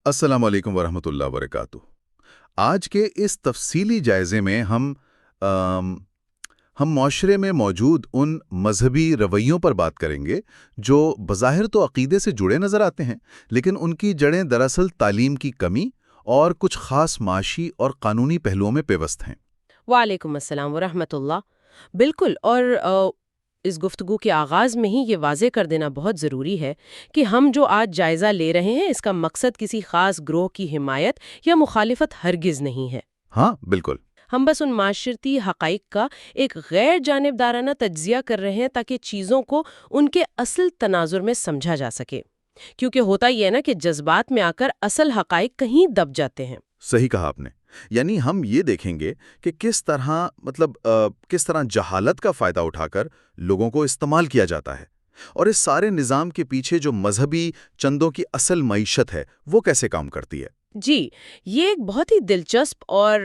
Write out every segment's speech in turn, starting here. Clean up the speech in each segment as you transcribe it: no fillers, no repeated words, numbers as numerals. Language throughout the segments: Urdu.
السلام علیکم ورحمۃ اللہ وبرکاتہ۔ آج کے اس تفصیلی جائزے میں آم، ہم معاشرے میں موجود ان مذہبی رویوں پر بات کریں گے جو بظاہر تو عقیدے سے جڑے نظر آتے ہیں، لیکن ان کی جڑیں دراصل تعلیم کی کمی اور کچھ خاص معاشی اور قانونی پہلوؤں میں پیوست ہیں۔ وعلیکم السلام ورحمۃ اللہ۔ بالکل، اور اس گفتگو کے آغاز میں ہی یہ واضح کر دینا بہت ضروری ہے کہ ہم جو آج جائزہ لے رہے ہیں اس کا مقصد کسی خاص گروہ کی حمایت یا مخالفت ہرگز نہیں ہے۔ ہاں بالکل۔ ہم بس ان معاشرتی حقائق کا ایک غیر جانبدارانہ تجزیہ کر رہے ہیں تاکہ چیزوں کو ان کے اصل تناظر میں سمجھا جا سکے، کیونکہ ہوتا یہ ہے نا کہ جذبات میں آ کر اصل حقائق کہیں دب جاتے ہیں۔ صحیح کہا آپ نے۔ یعنی ہم یہ دیکھیں گے کہ کس طرح جہالت کا فائدہ اٹھا کر لوگوں کو استعمال کیا جاتا ہے، اور اس سارے نظام کے پیچھے جو مذہبی چندوں کی اصل معیشت ہے وہ کیسے کام کرتی ہے۔ جی، یہ ایک بہت ہی دلچسپ اور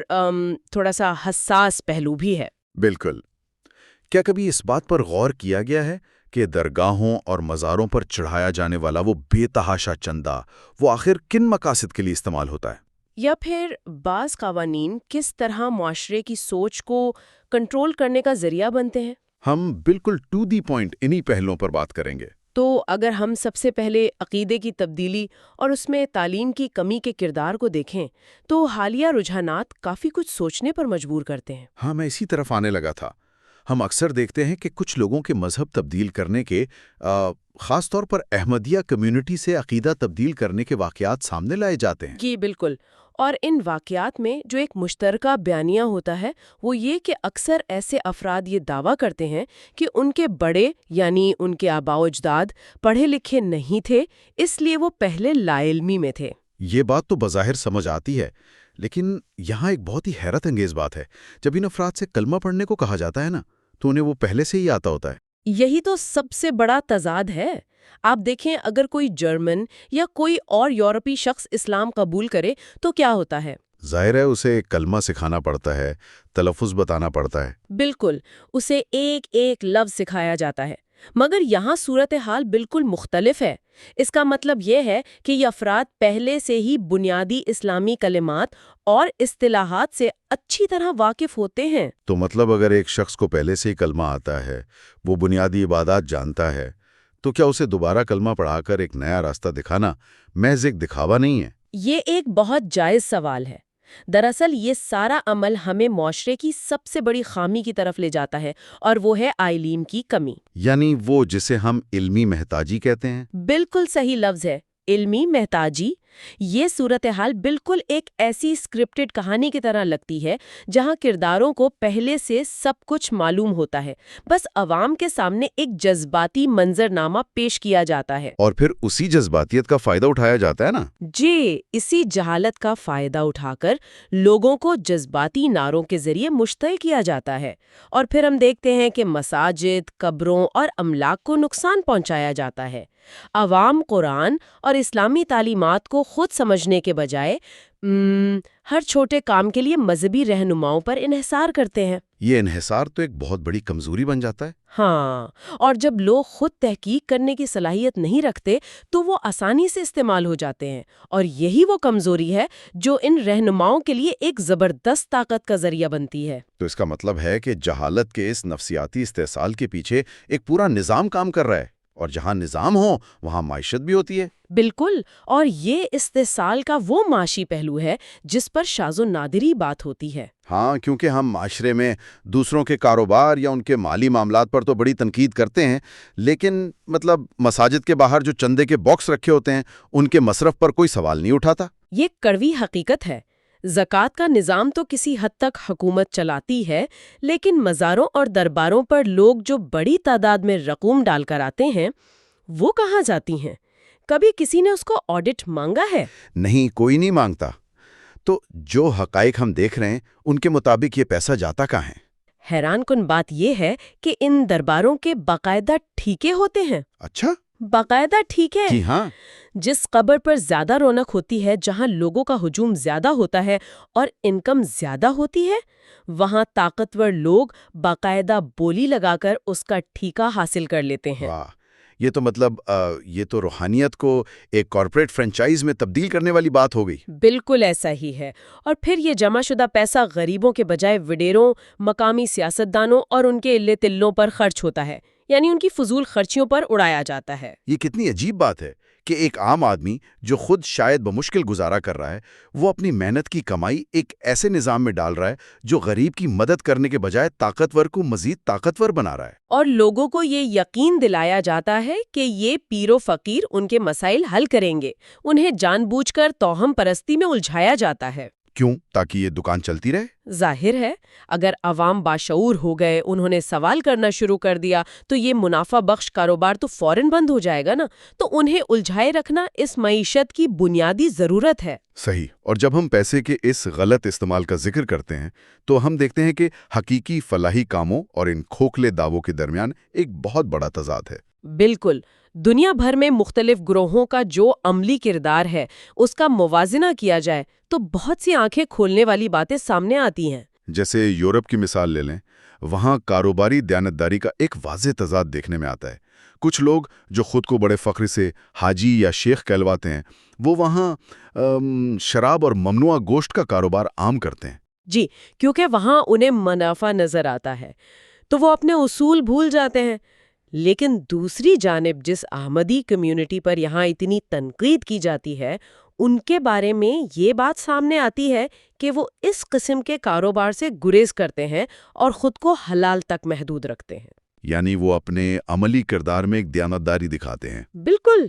تھوڑا سا حساس پہلو بھی ہے۔ بالکل۔ کیا کبھی اس بات پر غور کیا گیا ہے کہ درگاہوں اور مزاروں پر چڑھایا جانے والا وہ بے تحاشا چندہ وہ آخر کن مقاصد کے لیے استعمال ہوتا ہے؟ یا پھر بعض قوانین کس طرح معاشرے کی سوچ کو کنٹرول کرنے کا ذریعہ بنتے ہیں؟ ہم بالکل ٹو دی پوائنٹ انہی پہلوؤں پر بات کریں گے۔ تو اگر ہم سب سے پہلے عقیدے کی تبدیلی اور اس میں تعلیم کی کمی کے کردار کو دیکھیں تو حالیہ رجحانات کافی کچھ سوچنے پر مجبور کرتے ہیں۔ ہاں، میں اسی طرف آنے لگا تھا۔ ہم اکثر دیکھتے ہیں کہ کچھ لوگوں کے مذہب تبدیل کرنے کے خاص طور پر احمدیہ کمیونٹی سے عقیدہ تبدیل کرنے کے واقعات سامنے لائے جاتے ہیں۔ جی بالکل، اور ان واقعات میں جو ایک مشترکہ بیانیہ ہوتا ہے وہ یہ کہ اکثر ایسے افراد یہ دعویٰ کرتے ہیں کہ ان کے بڑے یعنی ان کے آباء و اجداد پڑھے لکھے نہیں تھے، اس لیے وہ پہلے لا علمی میں تھے۔ یہ بات تو بظاہر سمجھ آتی ہے، لیکن یہاں ایک بہت ہی حیرت انگیز بات ہے۔ جب ان افراد سے کلمہ پڑھنے کو کہا جاتا ہے نا، تو انہیں وہ پہلے سے ہی آتا ہوتا ہے۔ یہی تو سب سے بڑا تضاد ہے۔ آپ دیکھیں، اگر کوئی جرمن یا کوئی اور یورپی شخص اسلام قبول کرے تو کیا ہوتا ہے؟ ظاہر ہے اسے کلمہ سکھانا پڑتا ہے، تلفظ بتانا پڑتا ہے۔ بالکل، اسے ایک ایک لفظ سکھایا جاتا ہے، مگر یہاں صورتحال بالکل مختلف ہے۔ اس کا مطلب یہ ہے کہ یہ افراد پہلے سے ہی بنیادی اسلامی کلمات اور اصطلاحات سے اچھی طرح واقف ہوتے ہیں۔ تو مطلب اگر ایک شخص کو پہلے سے ہی کلمہ آتا ہے، وہ بنیادی عبادات جانتا ہے، تو کیا اسے دوبارہ کلمہ پڑھا کر ایک نیا راستہ دکھانا محض ایک دکھاوا نہیں ہے؟ یہ ایک بہت جائز سوال ہے۔ دراصل یہ سارا عمل ہمیں معاشرے کی سب سے بڑی خامی کی طرف لے جاتا ہے، اور وہ ہے علم کی کمی۔ یعنی وہ جسے ہم علمی محتاجی کہتے ہیں۔ بالکل صحیح لفظ ہے، علمی محتاجی۔ یہ صورتحال بالکل ایک ایسی اسکرپٹڈ کہانی کی طرح لگتی ہے جہاں کرداروں کو پہلے سے سب کچھ معلوم ہوتا ہے، بس عوام کے سامنے ایک جذباتی منظرنامہ پیش کیا جاتا ہے۔ اور پھر اسی جذباتیت کا فائدہ اٹھایا جاتا ہے نا؟ جی، اسی جہالت کا فائدہ اٹھا کر لوگوں کو جذباتی نعروں کے ذریعے مشتعل کیا جاتا ہے، اور پھر ہم دیکھتے ہیں کہ مساجد، قبروں اور املاک کو نقصان پہنچایا جاتا ہے۔ عوام قرآن اور اسلامی تعلیمات کو خود سمجھنے کے بجائے ہر چھوٹے کام کے لیے مذہبی رہنماؤں پر انحصار کرتے ہیں۔ یہ انحصار تو ایک بہت بڑی کمزوری بن جاتا ہے۔ ہاں، اور جب لوگ خود تحقیق کرنے کی صلاحیت نہیں رکھتے تو وہ آسانی سے استعمال ہو جاتے ہیں، اور یہی وہ کمزوری ہے جو ان رہنماؤں کے لیے ایک زبردست طاقت کا ذریعہ بنتی ہے۔ تو اس کا مطلب ہے کہ جہالت کے اس نفسیاتی استحصال کے پیچھے ایک پورا نظام کام کر رہا ہے، اور جہاں نظام ہو وہاں معیشت بھی ہوتی ہے۔ بالکل، اور یہ استحصال کا وہ معاشی پہلو ہے جس پر شاذ و نادری بات ہوتی ہے۔ ہاں، کیونکہ ہم معاشرے میں دوسروں کے کاروبار یا ان کے مالی معاملات پر تو بڑی تنقید کرتے ہیں، لیکن مساجد کے باہر جو چندے کے باکس رکھے ہوتے ہیں ان کے مصرف پر کوئی سوال نہیں اٹھاتا۔ یہ کڑوی حقیقت ہے۔ زکوٰۃ کا نظام تو کسی حد تک حکومت چلاتی ہے، لیکن مزاروں اور درباروں پر لوگ جو بڑی تعداد میں رقوم ڈال کر آتے ہیں وہ کہاں جاتی ہیں؟ کبھی کسی نے اس کو آڈٹ مانگا ہے؟ نہیں، کوئی نہیں مانگتا۔ تو جو حقائق ہم دیکھ رہے ہیں ان کے مطابق یہ پیسہ جاتا کہاں ہے؟ حیران کن بات یہ ہے کہ ان درباروں کے باقاعدہ ٹھیکے ہوتے ہیں۔ اچھا؟ باقاعدہ ٹھیکے؟ جی ہاں۔ جس قبر پر زیادہ رونق ہوتی ہے، جہاں لوگوں کا ہجوم زیادہ ہوتا ہے اور انکم زیادہ ہوتی ہے، وہاں طاقتور لوگ باقاعدہ بولی لگا کر اس کا ٹھیکہ حاصل کر لیتے ہیں۔ واہ، یہ تو مطلب یہ تو روحانیت کو ایک کارپوریٹ فرنچائز میں تبدیل کرنے والی بات ہو گئی۔ بالکل ایسا ہی ہے، اور پھر یہ جمع شدہ پیسہ غریبوں کے بجائے وڈیروں، مقامی سیاستدانوں اور ان کے الے تلوں پر خرچ ہوتا ہے، یعنی ان کی فضول خرچیوں پر اڑایا جاتا ہے۔ یہ کتنی عجیب بات ہے کہ ایک عام آدمی جو خود شاید بمشکل گزارا کر رہا ہے، وہ اپنی محنت کی کمائی ایک ایسے نظام میں ڈال رہا ہے جو غریب کی مدد کرنے کے بجائے طاقتور کو مزید طاقتور بنا رہا ہے۔ اور لوگوں کو یہ یقین دلایا جاتا ہے کہ یہ پیر و فقیر ان کے مسائل حل کریں گے، انہیں جان بوجھ کر توہم پرستی میں الجھایا جاتا ہے۔ کیوں؟ تاکہ یہ دکان چلتی رہے؟ ظاہر ہے، اگر عوام باشعور ہو گئے، انہوں نے سوال کرنا شروع کر دیا تو یہ منافع بخش کاروبار تو فوراً بند ہو جائے گا نا، تو انہیں الجھائے رکھنا اس معیشت کی بنیادی ضرورت ہے۔ صحیح۔ اور جب ہم پیسے کے اس غلط استعمال کا ذکر کرتے ہیں تو ہم دیکھتے ہیں کہ حقیقی فلاحی کاموں اور ان کھوکھلے دعووں کے درمیان ایک بہت بڑا تضاد ہے۔ بالکل، دنیا بھر میں مختلف گروہوں کا جو عملی کردار ہے اس کا موازنہ کیا جائے تو بہت سی آنکھیں کھولنے والی باتیں سامنے آتی ہیں۔ جیسے یورپ کی مثال لے لیں، وہاں کاروباری دیانتداری کا ایک واضح تضاد دیکھنے میں آتا ہے۔ کچھ لوگ جو خود کو بڑے فخر سے حاجی یا شیخ کہلواتے ہیں، وہ وہاں شراب اور ممنوعہ گوشت کا کاروبار عام کرتے ہیں۔ جی، کیونکہ وہاں انہیں منافع نظر آتا ہے تو وہ اپنے اصول بھول جاتے ہیں۔ لیکن دوسری جانب جس احمدی کمیونٹی پر یہاں اتنی تنقید کی جاتی ہے، ان کے بارے میں یہ بات سامنے آتی ہے کہ وہ اس قسم کے کاروبار سے گریز کرتے ہیں اور خود کو حلال تک محدود رکھتے ہیں۔ یعنی وہ اپنے عملی کردار میں ایک دیانتداری دکھاتے ہیں۔ بالکل،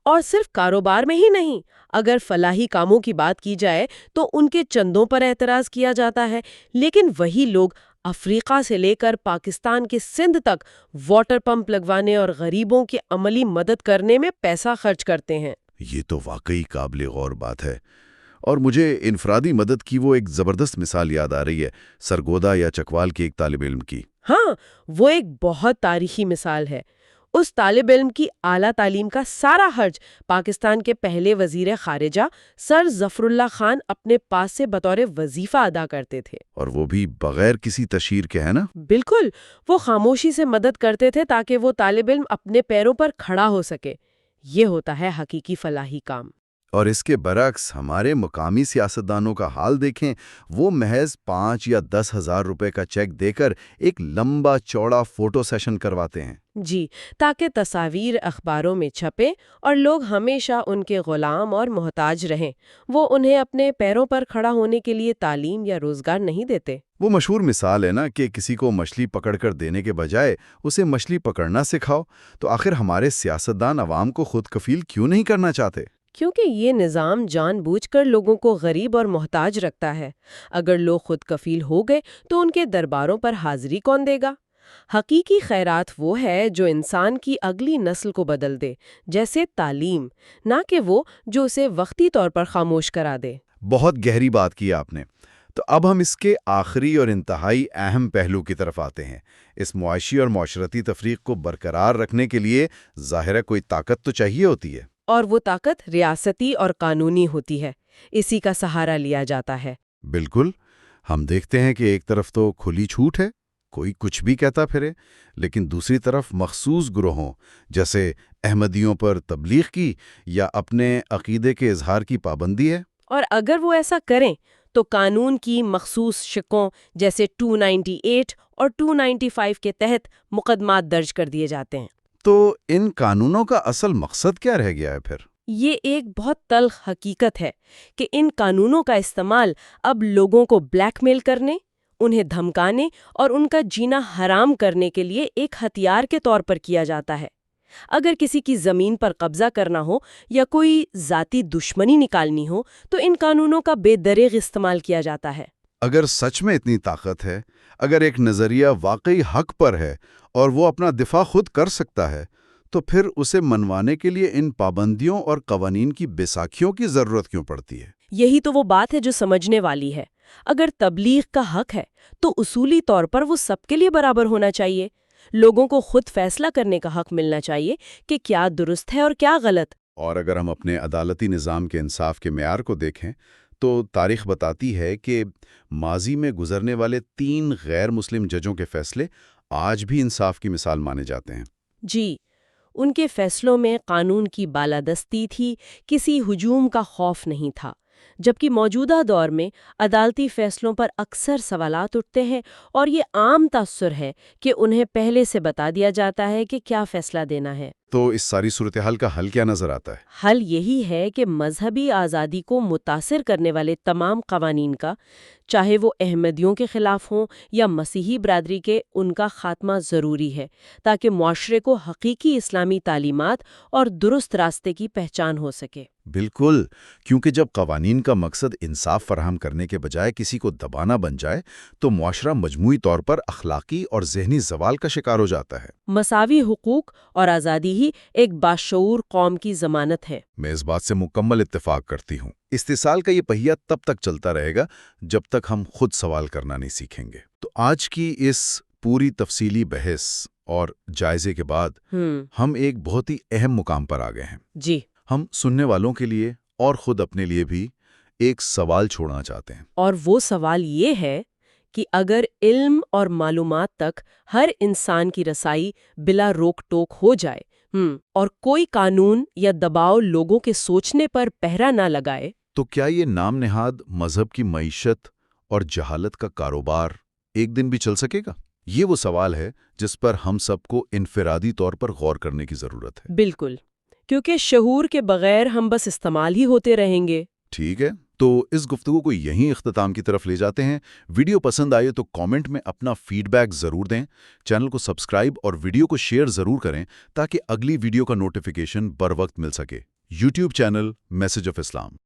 اور صرف کاروبار میں ہی نہیں، اگر فلاحی کاموں کی بات کی جائے تو ان کے چندوں پر اعتراض کیا جاتا ہے، لیکن وہی لوگ افریقہ سے لے کر پاکستان کے سندھ تک واٹر پمپ لگوانے اور غریبوں کی عملی مدد کرنے میں پیسہ خرچ کرتے ہیں۔ یہ تو واقعی قابل غور بات ہے، اور مجھے انفرادی مدد کی وہ ایک زبردست مثال یاد آ رہی ہے، سرگودا یا چکوال کے ایک طالب علم کی۔ ہاں، وہ ایک بہت تاریخی مثال ہے۔ اس طالب علم کی اعلیٰ تعلیم کا سارا خرچ پاکستان کے پہلے وزیر خارجہ سر ظفر اللہ خان اپنے پاس سے بطور وظیفہ ادا کرتے تھے۔ اور وہ بھی بغیر کسی تشہیر کے، ہے نا؟ بالکل، وہ خاموشی سے مدد کرتے تھے تاکہ وہ طالب علم اپنے پیروں پر کھڑا ہو سکے۔ یہ ہوتا ہے حقیقی فلاحی کام۔ اور اس کے برعکس ہمارے مقامی سیاستدانوں کا حال دیکھیں، وہ محض 5 یا 10 ہزار روپے کا چیک دے کر ایک لمبا چوڑا فوٹو سیشن کرواتے ہیں۔ جی، تاکہ تصاویر اخباروں میں چھپے اور لوگ ہمیشہ ان کے غلام اور محتاج رہیں۔ وہ انہیں اپنے پیروں پر کھڑا ہونے کے لیے تعلیم یا روزگار نہیں دیتے۔ وہ مشہور مثال ہے نا کہ کسی کو مچھلی پکڑ کر دینے کے بجائے اسے مچھلی پکڑنا سکھاؤ۔ تو آخر ہمارے سیاستدان عوام کو خود کفیل کیوں نہیں کرنا چاہتے؟ کیونکہ یہ نظام جان بوجھ کر لوگوں کو غریب اور محتاج رکھتا ہے۔ اگر لوگ خود کفیل ہو گئے تو ان کے درباروں پر حاضری کون دے گا؟ حقیقی خیرات وہ ہے جو انسان کی اگلی نسل کو بدل دے، جیسے تعلیم، نہ کہ وہ جو اسے وقتی طور پر خاموش کرا دے۔ بہت گہری بات کی آپ نے۔ تو اب ہم اس کے آخری اور انتہائی اہم پہلو کی طرف آتے ہیں۔ اس معاشی اور معاشرتی تفریق کو برقرار رکھنے کے لیے ظاہر ہے کوئی طاقت تو چاہیے ہوتی ہے، اور وہ طاقت ریاستی اور قانونی ہوتی ہے، اسی کا سہارا لیا جاتا ہے۔ بالکل۔ ہم دیکھتے ہیں کہ ایک طرف تو کھلی چھوٹ ہے، کوئی کچھ بھی کہتا پھرے، لیکن دوسری طرف مخصوص گروہوں جیسے احمدیوں پر تبلیغ کی یا اپنے عقیدے کے اظہار کی پابندی ہے۔ اور اگر وہ ایسا کریں تو قانون کی مخصوص شقوں جیسے 298 اور 295 کے تحت مقدمات درج کر دیے جاتے ہیں۔ تو ان قانونوں کا اصل مقصد کیا رہ گیا ہے پھر؟ یہ ایک بہت تلخ حقیقت ہے کہ ان قانونوں کا استعمال اب لوگوں کو بلیک میل کرنے، انہیں دھمکانے اور ان کا جینا حرام کرنے کے لیے ایک ہتھیار کے طور پر کیا جاتا ہے۔ اگر کسی کی زمین پر قبضہ کرنا ہو یا کوئی ذاتی دشمنی نکالنی ہو تو ان قانونوں کا بے دریغ استعمال کیا جاتا ہے۔ اگر سچ میں اتنی طاقت ہے، اگر ایک نظریہ واقعی حق پر ہے اور وہ اپنا دفاع خود کر سکتا ہے، تو پھر اسے منوانے کے لیے ان پابندیوں اور قوانین کی بیساکھیوں کی ضرورت کیوں پڑتی ہے؟ یہی تو وہ بات ہے جو سمجھنے والی ہے۔ اگر تبلیغ کا حق ہے تو اصولی طور پر وہ سب کے لیے برابر ہونا چاہیے۔ لوگوں کو خود فیصلہ کرنے کا حق ملنا چاہیے کہ کیا درست ہے اور کیا غلط۔ اور اگر ہم اپنے عدالتی نظام کے انصاف کے معیار کو دیکھیں تو تاریخ بتاتی ہے کہ ماضی میں گزرنے والے 3 غیر مسلم ججوں کے فیصلے آج بھی انصاف کی مثال مانے جاتے ہیں۔ جی، ان کے فیصلوں میں قانون کی بالادستی تھی، کسی ہجوم کا خوف نہیں تھا، جبکہ موجودہ دور میں عدالتی فیصلوں پر اکثر سوالات اٹھتے ہیں اور یہ عام تاثر ہے کہ انہیں پہلے سے بتا دیا جاتا ہے کہ کیا فیصلہ دینا ہے۔ تو اس ساری صورتحال کا حل کیا نظر آتا ہے؟ حل یہی ہے کہ مذہبی آزادی کو متاثر کرنے والے تمام قوانین کا، چاہے وہ احمدیوں کے خلاف ہوں یا مسیحی برادری کے، ان کا خاتمہ ضروری ہے تاکہ معاشرے کو حقیقی اسلامی تعلیمات اور درست راستے کی پہچان ہو سکے۔ بالکل، کیونکہ جب قوانین کا مقصد انصاف فراہم کرنے کے بجائے کسی کو دبانا بن جائے تو معاشرہ مجموعی طور پر اخلاقی اور ذہنی زوال کا شکار ہو جاتا ہے۔ مساوی حقوق اور آزادی ہی ایک باشعور قوم کی ضمانت ہے۔ میں اس بات سے مکمل اتفاق کرتی ہوں۔ استحصال کا یہ پہیہ تب تک چلتا رہے گا جب تک ہم خود سوال کرنا نہیں سیکھیں گے۔ تو آج کی اس پوری تفصیلی بحث اور جائزے کے بعد ہم ایک بہت ہی اہم مقام پر آ گئے ہیں۔ جی، ہم سننے والوں کے لیے اور خود اپنے لیے بھی ایک سوال چھوڑنا چاہتے ہیں۔ اور وہ سوال یہ ہے کہ اگر علم اور معلومات تک ہر انسان کی رسائی بلا روک ٹوک ہو جائے اور کوئی قانون یا دباؤ لوگوں کے سوچنے پر پہرا نہ لگائے، تو کیا یہ نام نہاد مذہب کی معیشت اور جہالت کا کاروبار ایک دن بھی چل سکے گا؟ یہ وہ سوال ہے جس پر ہم سب کو انفرادی طور پر غور کرنے کی ضرورت ہے۔ بالکل، کیونکہ شعور کے بغیر ہم بس استعمال ہی ہوتے رہیں گے۔ ٹھیک ہے، تو اس گفتگو کو یہیں اختتام کی طرف لے جاتے ہیں۔ ویڈیو پسند آئے تو کامنٹ میں اپنا فیڈ بیک ضرور دیں، چینل کو سبسکرائب اور ویڈیو کو شیئر ضرور کریں تاکہ اگلی ویڈیو کا نوٹیفیکیشن بر وقت مل سکے۔ YouTube channel message of Islam.